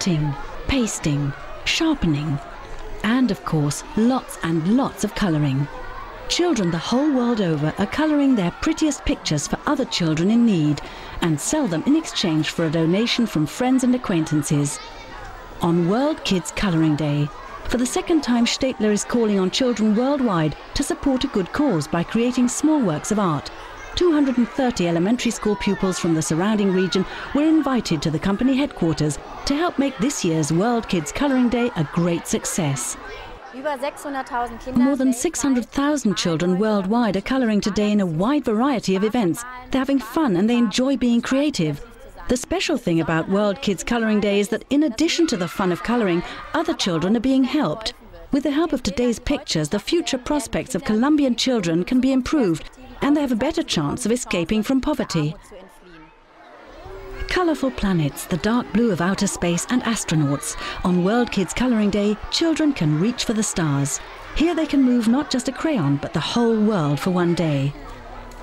cutting, pasting, sharpening, and of course, lots and lots of colouring. Children the whole world over are colouring their prettiest pictures for other children in need and sell them in exchange for a donation from friends and acquaintances. On World Kids Colouring Day, for the second time, Staedtler is calling on children worldwide to support a good cause by creating small works of art. 230 elementary school pupils from the surrounding region were invited to the company headquarters to help make this year's World Kids Colouring Day a great success. More than 600,000 children worldwide are colouring today in a wide variety of events. They're having fun and they enjoy being creative. The special thing about World Kids Colouring Day is that in addition to the fun of colouring, other children are being helped. With the help of today's pictures, the future prospects of Colombian children can be improved and they have a better chance of escaping from poverty. Colourful planets, the dark blue of outer space and astronauts. On World Kids Colouring Day, children can reach for the stars. Here they can move not just a crayon, but the whole world for one day.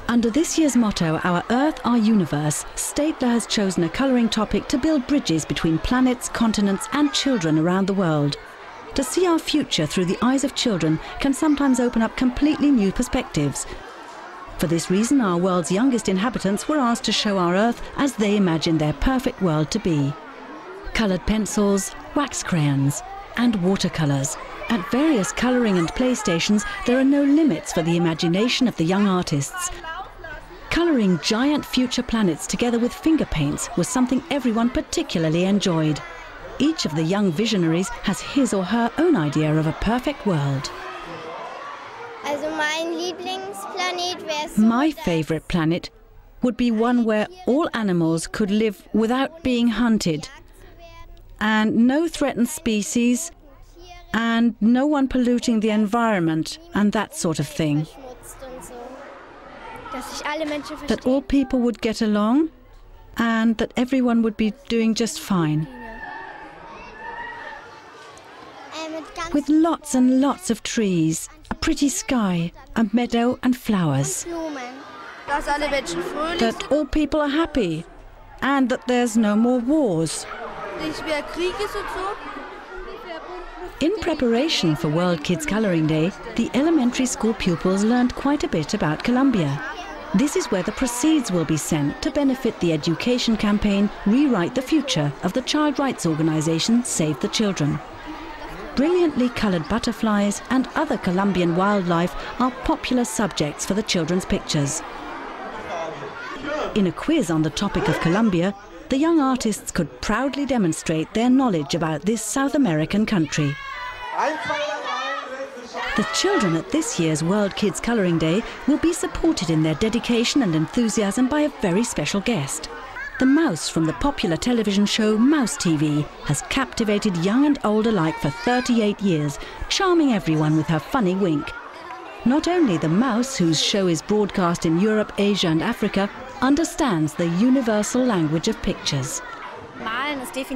Under this year's motto, Our Earth, Our Universe, Staedtler has chosen a colouring topic to build bridges between planets, continents and children around the world. To see our future through the eyes of children can sometimes open up completely new perspectives. For this reason, our world's youngest inhabitants were asked to show our Earth as they imagine their perfect world to be. Coloured pencils, wax crayons and watercolours. At various colouring and play stations, there are no limits for the imagination of the young artists. Colouring giant future planets together with finger paints was something everyone particularly enjoyed. Each of the young visionaries has his or her own idea of a perfect world. My favourite planet would be one where all animals could live without being hunted, and no threatened species, and no one polluting the environment and that sort of thing. That all people would get along and that everyone would be doing just fine. With lots and lots of trees, a pretty sky, a meadow and flowers. That all people are happy and that there's no more wars. In preparation for World Kids Colouring Day, the elementary school pupils learned quite a bit about Colombia. This is where the proceeds will be sent to benefit the education campaign Rewrite the Future of the child rights organisation Save the Children. Brilliantly coloured butterflies and other Colombian wildlife are popular subjects for the children's pictures. In a quiz on the topic of Colombia, the young artists could proudly demonstrate their knowledge about this South American country. The children at this year's World Kids Colouring Day will be supported in their dedication and enthusiasm by a very special guest. The mouse from the popular television show Mouse TV has captivated young and old alike for 38 years, charming everyone with her funny wink. Not only the mouse, whose show is broadcast in Europe, Asia and Africa, understands the universal language of pictures.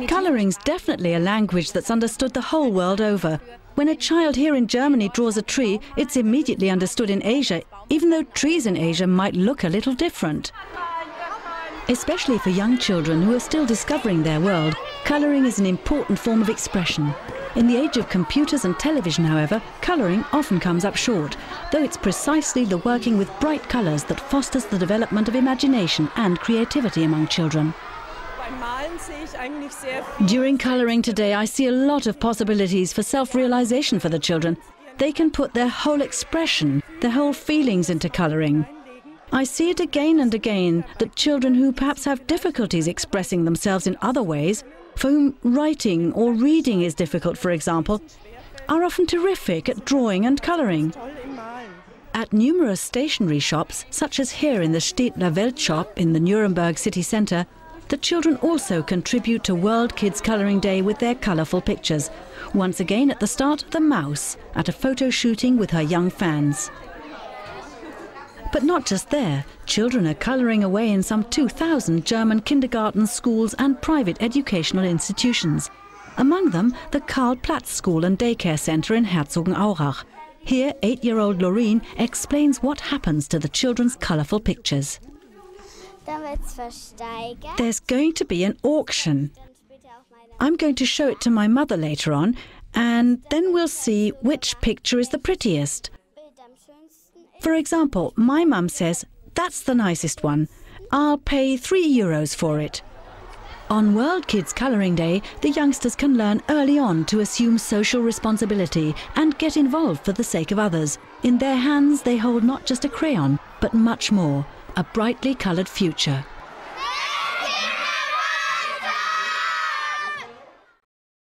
Colouring's definitely a language that's understood the whole world over. When a child here in Germany draws a tree, it's immediately understood in Asia, even though trees in Asia might look a little different. Especially for young children who are still discovering their world, colouring is an important form of expression. In the age of computers and television, however, colouring often comes up short, though it's precisely the working with bright colours that fosters the development of imagination and creativity among children. During colouring today, I see a lot of possibilities for self-realisation for the children. They can put their whole expression, their whole feelings into colouring. I see it again and again that children who perhaps have difficulties expressing themselves in other ways, for whom writing or reading is difficult, for example, are often terrific at drawing and colouring. At numerous stationery shops, such as here in the Staedtler Welt shop in the Nuremberg city centre, the children also contribute to World Kids Colouring Day with their colourful pictures. Once again at the start, the mouse, at a photo shooting with her young fans. But not just there, children are colouring away in some 2,000 German kindergartens, schools and private educational institutions. Among them, the Karl-Platz School and Daycare Centre in Herzogenaurach. Here, 8-year-old Loreen explains what happens to the children's colourful pictures. There's going to be an auction. I'm going to show it to my mother later on, and then we'll see which picture is the prettiest. For example, my mum says, "That's the nicest one. I'll pay €3 for it." On World Kids Colouring Day, the youngsters can learn early on to assume social responsibility and get involved for the sake of others. In their hands, they hold not just a crayon, but much more, a brightly coloured future.